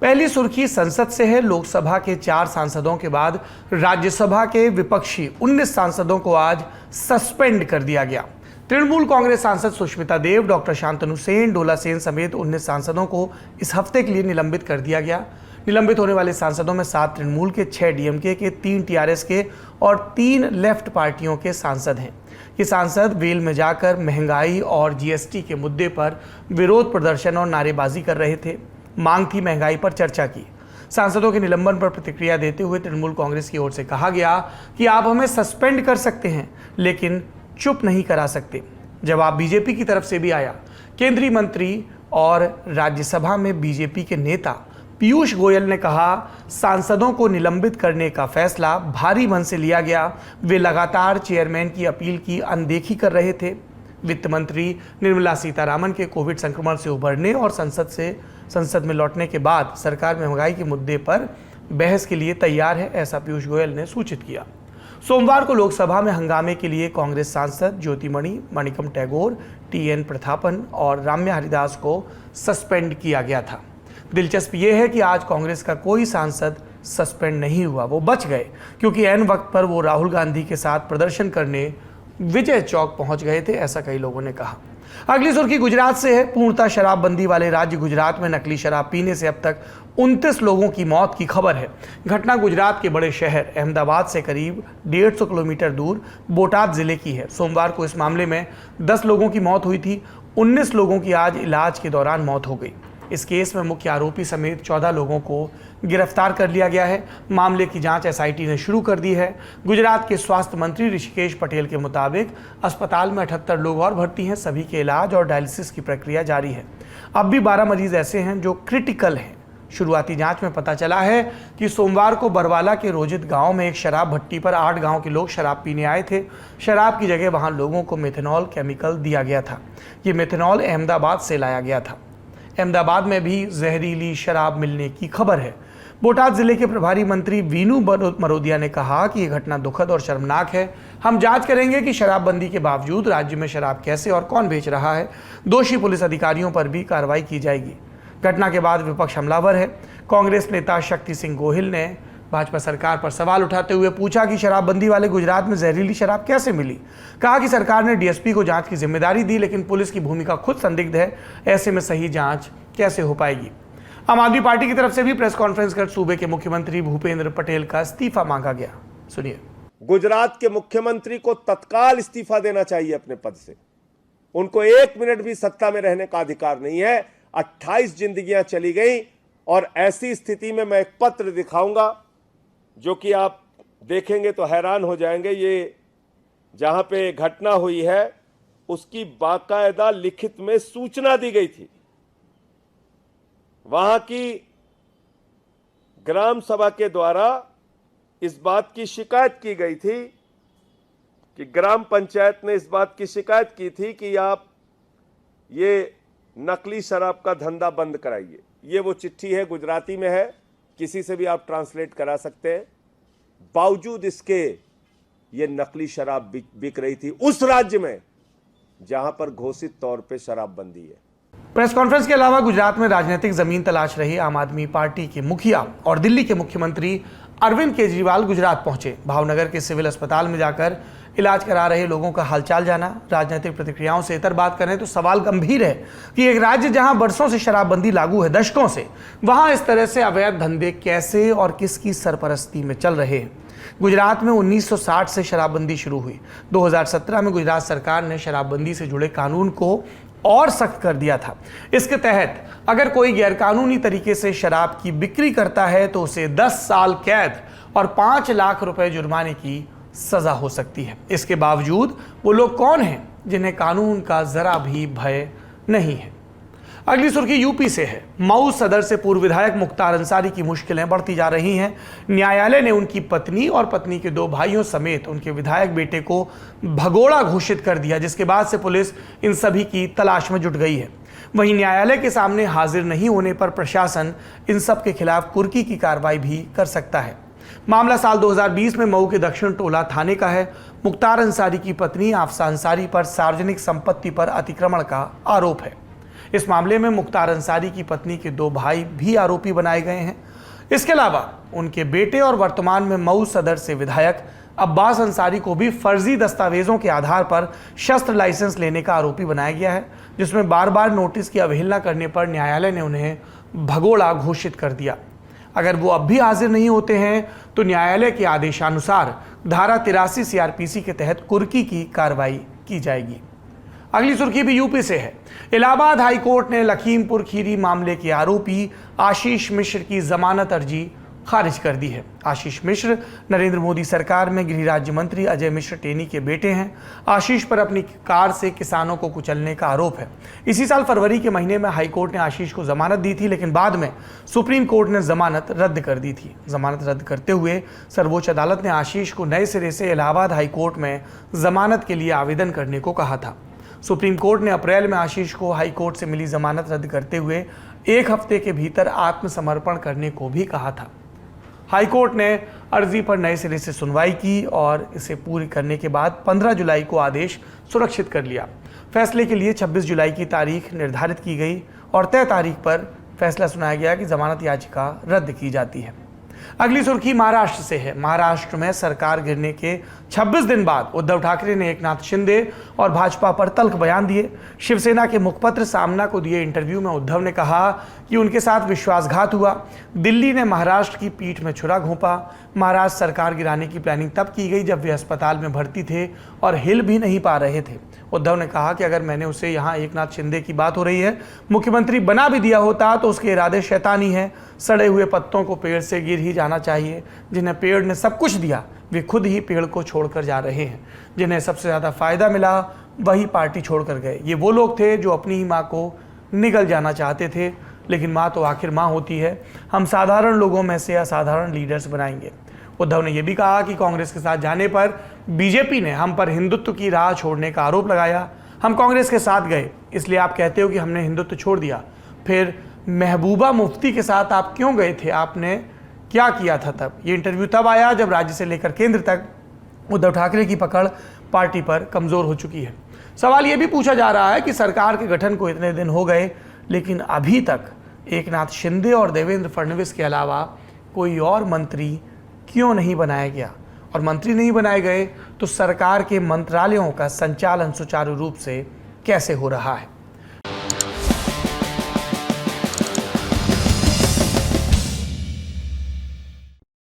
पहली सुर्खी संसद से है। लोकसभा के 4 सांसदों के बाद राज्यसभा के विपक्षी 19 सांसदों को आज सस्पेंड कर दिया गया। तृणमूल कांग्रेस सांसद सुष्मिता देव, डॉक्टर शांतनु सेन, डोला सेन समेत 19 सांसदों को इस हफ्ते के लिए निलंबित कर दिया गया। निलंबित होने वाले सांसदों में 7 तृणमूल के, 6 डीएमके के, 3 टीआरएस के और 3 लेफ्ट पार्टियों के सांसद हैं। ये सांसद वेल में जाकर महंगाई और जीएसटी के मुद्दे पर विरोध प्रदर्शन और नारेबाजी कर रहे थे। मांग थी महंगाई पर चर्चा की। सांसदों के निलंबन पर प्रतिक्रिया देते हुए तृणमूल कांग्रेस की ओर से कहा गया कि आप हमें सस्पेंड कर सकते हैं लेकिन चुप नहीं करा सकते। जवाब बीजेपी की तरफ से भी आया। केंद्रीय मंत्री और राज्यसभा में बीजेपी के नेता पीयूष गोयल ने कहा, सांसदों को निलंबित करने का फैसला भारी मन से लिया गया। वे लगातार चेयरमैन की अपील की अनदेखी कर रहे थे। वित्त मंत्री निर्मला सीतारामन के कोविड संक्रमण से उभरने और संसद में लौटने के बाद सरकार महंगाई के मुद्दे पर बहस के लिए तैयार है, ऐसा पीयूष गोयल ने सूचित किया। सोमवार को लोकसभा में हंगामे के लिए कांग्रेस सांसद ज्योतिमणि, मणिकम टैगोर, टीएन प्रतापन और राम्या हरिदास को सस्पेंड किया गया था। दिलचस्प यह है कि आज कांग्रेस का कोई सांसद सस्पेंड नहीं हुआ। वो बच गए क्योंकि ऐन वक्त पर वो राहुल गांधी के साथ प्रदर्शन करने विजय चौक पहुंच गए थे, ऐसा कई लोगों ने कहा। अगली सुर्खी गुजरात से है। पूर्णतः शराबबंदी वाले राज्य गुजरात में नकली शराब पीने से अब तक 29 लोगों की मौत की खबर है। घटना गुजरात के बड़े शहर अहमदाबाद से करीब 150 किलोमीटर दूर बोटाद जिले की है। सोमवार को इस मामले में 10 लोगों की मौत हुई थी। 19 लोगों की आज इलाज के दौरान मौत हो गई। इस केस में मुख्य आरोपी समेत 14 लोगों को गिरफ्तार कर लिया गया है। मामले की जांच एसआईटी ने शुरू कर दी है। गुजरात के स्वास्थ्य मंत्री ऋषिकेश पटेल के मुताबिक अस्पताल में 78 लोग और भर्ती हैं। सभी के इलाज और डायलिसिस की प्रक्रिया जारी है। अब भी 12 मरीज ऐसे हैं जो क्रिटिकल हैं। शुरुआती जांच में पता चला है कि सोमवार को बरवाला के रोजित गांव में एक शराब भट्टी पर 8 गांव के लोग शराब पीने आए थे। शराब की जगह वहां लोगों को मेथनॉल केमिकल दिया गया था। ये मेथनॉल अहमदाबाद से लाया गया था। अहमदाबाद में भी जहरीली शराब मिलने की खबर है। बोटाद जिले के प्रभारी मंत्री वीनू मरोदिया ने कहा कि यह घटना दुखद और शर्मनाक है। हम जांच करेंगे कि शराबबंदी के बावजूद राज्य में शराब कैसे और कौन बेच रहा है। दोषी पुलिस अधिकारियों पर भी कार्रवाई की जाएगी। घटना के बाद विपक्ष हमलावर है। कांग्रेस नेता शक्ति सिंह गोहिल ने भाजपा सरकार पर सवाल उठाते हुए पूछा कि शराबबंदी वाले गुजरात में जहरीली शराब कैसे मिली। कहा कि सरकार ने डीएसपी को जांच की जिम्मेदारी दी लेकिन पुलिस की भूमिका खुद संदिग्ध है। ऐसे में सही जांच कैसे हो पाएगी। आम आदमी पार्टी की तरफ से भी प्रेस कॉन्फ्रेंस कर सूबे के मुख्यमंत्री भूपेंद्र पटेल का इस्तीफा मांगा गया। सुनिए। गुजरात के मुख्यमंत्री को तत्काल इस्तीफा देना चाहिए अपने पद से। उनको 1 मिनट भी सत्ता में रहने का अधिकार नहीं है। 28 जिंदगियां चली गई और ऐसी स्थिति में मैं एक पत्र दिखाऊंगा जो कि आप देखेंगे तो हैरान हो जाएंगे। ये जहां पे घटना हुई है उसकी बाकायदा लिखित में सूचना दी गई थी। वहां की ग्राम सभा के द्वारा इस बात की शिकायत की गई थी कि ग्राम पंचायत ने इस बात की शिकायत की थी कि आप ये नकली शराब का धंधा बंद कराइए। ये वो चिट्ठी है, गुजराती में है, किसी से भी आप ट्रांसलेट करा सकते हैं। बावजूद इसके ये नकली शराब बिक रही थी उस राज्य में जहां पर घोषित तौर पे शराबबंदी है। प्रेस कॉन्फ्रेंस के अलावा गुजरात में राजनीतिक जमीन तलाश रही आम आदमी पार्टी के मुखिया और दिल्ली के मुख्यमंत्री अरविंद केजरीवाल गुजरात पहुंचे। भावनगर के सिविल अस्पताल में जाकर इलाज करा रहे लोगों का हालचाल जाना। राजनीतिक प्रतिक्रियाओं से इतर बात करें तो सवाल गंभीर है कि एक राज्य जहां बरसों से शराबबंदी लागू है, दशकों से, वहां इस तरह से अवैध धंधे कैसे और किसकी सरपरस्ती में चल रहे हैं। गुजरात में 1960 से शराबबंदी शुरू हुई। 2017 में गुजरात सरकार ने शराबबंदी से जुड़े कानून को और सख्त कर दिया था। इसके तहत अगर कोई गैरकानूनी तरीके से शराब की बिक्री करता है तो उसे 10 साल कैद और 5 लाख रुपए जुर्माने की सजा हो सकती है। इसके बावजूद वो लोग कौन हैं जिन्हें कानून का जरा भी भय नहीं है। अगली सुर्खी यूपी से है। मऊ सदर से पूर्व विधायक मुख्तार अंसारी की मुश्किलें बढ़ती जा रही हैं। न्यायालय ने उनकी पत्नी और पत्नी के 2 भाइयों समेत उनके विधायक बेटे को भगोड़ा घोषित कर दिया, जिसके बाद से पुलिस इन सभी की तलाश में जुट गई है। वहीं न्यायालय के सामने हाजिर नहीं होने पर प्रशासन इन सब के खिलाफ कुर्की की कार्रवाई भी कर सकता है। मामला साल 2020 में मऊ के दक्षिण टोला थाने का है। मुख्तार अंसारी की पत्नी आफसा अंसारी पर सार्वजनिक संपत्ति पर अतिक्रमण का आरोप है। इस मामले में मुख्तार अंसारी की पत्नी के 2 भाई भी आरोपी बनाए गए हैं। इसके अलावा उनके बेटे और वर्तमान में मऊ सदर से विधायक अब्बास अंसारी को भी फर्जी दस्तावेजों के आधार पर शस्त्र लाइसेंस लेने का आरोपी बनाया गया है, जिसमें बार बार नोटिस की अवहेलना करने पर न्यायालय ने उन्हें भगोड़ा घोषित कर दिया। अगर वो अब भी हाजिर नहीं होते हैं तो न्यायालय के आदेशानुसार धारा 83 सीआरपीसी के तहत कुर्की की कार्रवाई की जाएगी। अगली सुर्खी भी यूपी से है। इलाहाबाद हाईकोर्ट ने लखीमपुर खीरी मामले के आरोपी आशीष मिश्र की जमानत अर्जी खारिज कर दी है। आशीष मिश्र नरेंद्र मोदी सरकार में गृह राज्य मंत्री अजय मिश्र टेनी के बेटे हैं। आशीष पर अपनी कार से किसानों को कुचलने का आरोप है। इसी साल फरवरी के महीने में हाईकोर्ट ने आशीष को जमानत दी थी, लेकिन बाद में सुप्रीम कोर्ट ने जमानत रद्द कर दी थी। जमानत रद्द करते हुए सर्वोच्च अदालत ने आशीष को नए सिरे से इलाहाबाद हाईकोर्ट में जमानत के लिए आवेदन करने को कहा था। सुप्रीम कोर्ट ने अप्रैल में आशीष को हाईकोर्ट से मिली जमानत रद्द करते हुए 1 हफ्ते के भीतर आत्मसमर्पण करने को भी कहा था। हाईकोर्ट ने अर्जी पर नए सिरे से सुनवाई की और इसे पूरी करने के बाद 15 जुलाई को आदेश सुरक्षित कर लिया। फैसले के लिए 26 जुलाई की तारीख निर्धारित की गई और तय तारीख पर फैसला सुनाया गया कि जमानत याचिका रद्द की जाती है। अगली सुर्खी महाराष्ट्र से है। महाराष्ट्र में सरकार गिरने के 26 दिन बाद उद्धव ठाकरे ने एकनाथ शिंदे और भाजपा पर तल्ख बयान दिए। शिवसेना के मुखपत्र सामना को दिए इंटरव्यू में उद्धव ने कहा कि उनके साथ विश्वासघात हुआ। दिल्ली ने महाराष्ट्र की पीठ में छुरा घोंपा। महाराष्ट्र सरकार गिराने की प्लानिंग तब की गई जब वे अस्पताल में भर्ती थे और हिल भी नहीं पा रहे थे। उद्धव ने कहा कि अगर मैंने उसे यहाँ एकनाथ शिंदे की बात हो रही है मुख्यमंत्री बना भी दिया होता तो उसके इरादे शैतानी है। सड़े हुए पत्तों को पेड़ से गिर ही जाना चाहिए। जिन्हें पेड़ ने सब कुछ दिया वे खुद ही पेड़ को छोड़कर जा रहे हैं। जिन्हें सबसे ज़्यादा फायदा मिला वही पार्टी छोड़कर गए। ये वो लोग थे जो अपनी ही माँ को निगल जाना चाहते थे, लेकिन माँ तो आखिर माँ होती है। हम साधारण लोगों में से असाधारण लीडर्स बनाएंगे। उद्धव ने यह भी कहा कि कांग्रेस के साथ जाने पर बीजेपी ने हम पर हिंदुत्व की राह छोड़ने का आरोप लगाया। हम कांग्रेस के साथ गए, इसलिए आप कहते हो कि हमने हिंदुत्व छोड़ दिया। फिर महबूबा मुफ्ती के साथ आप क्यों गए थे? आपने क्या किया था तब? ये इंटरव्यू तब आया जब राज्य से लेकर केंद्र तक उद्धव ठाकरे की पकड़ पार्टी पर कमजोर हो चुकी है। सवाल ये भी पूछा जा रहा है कि सरकार के गठन को इतने दिन हो गए, लेकिन अभी तक एकनाथ शिंदे और देवेंद्र फडणवीस के अलावा कोई और मंत्री क्यों नहीं बनाया गया? और मंत्री नहीं बनाए गए तो सरकार के मंत्रालयों का संचालन सुचारू रूप से कैसे हो रहा है?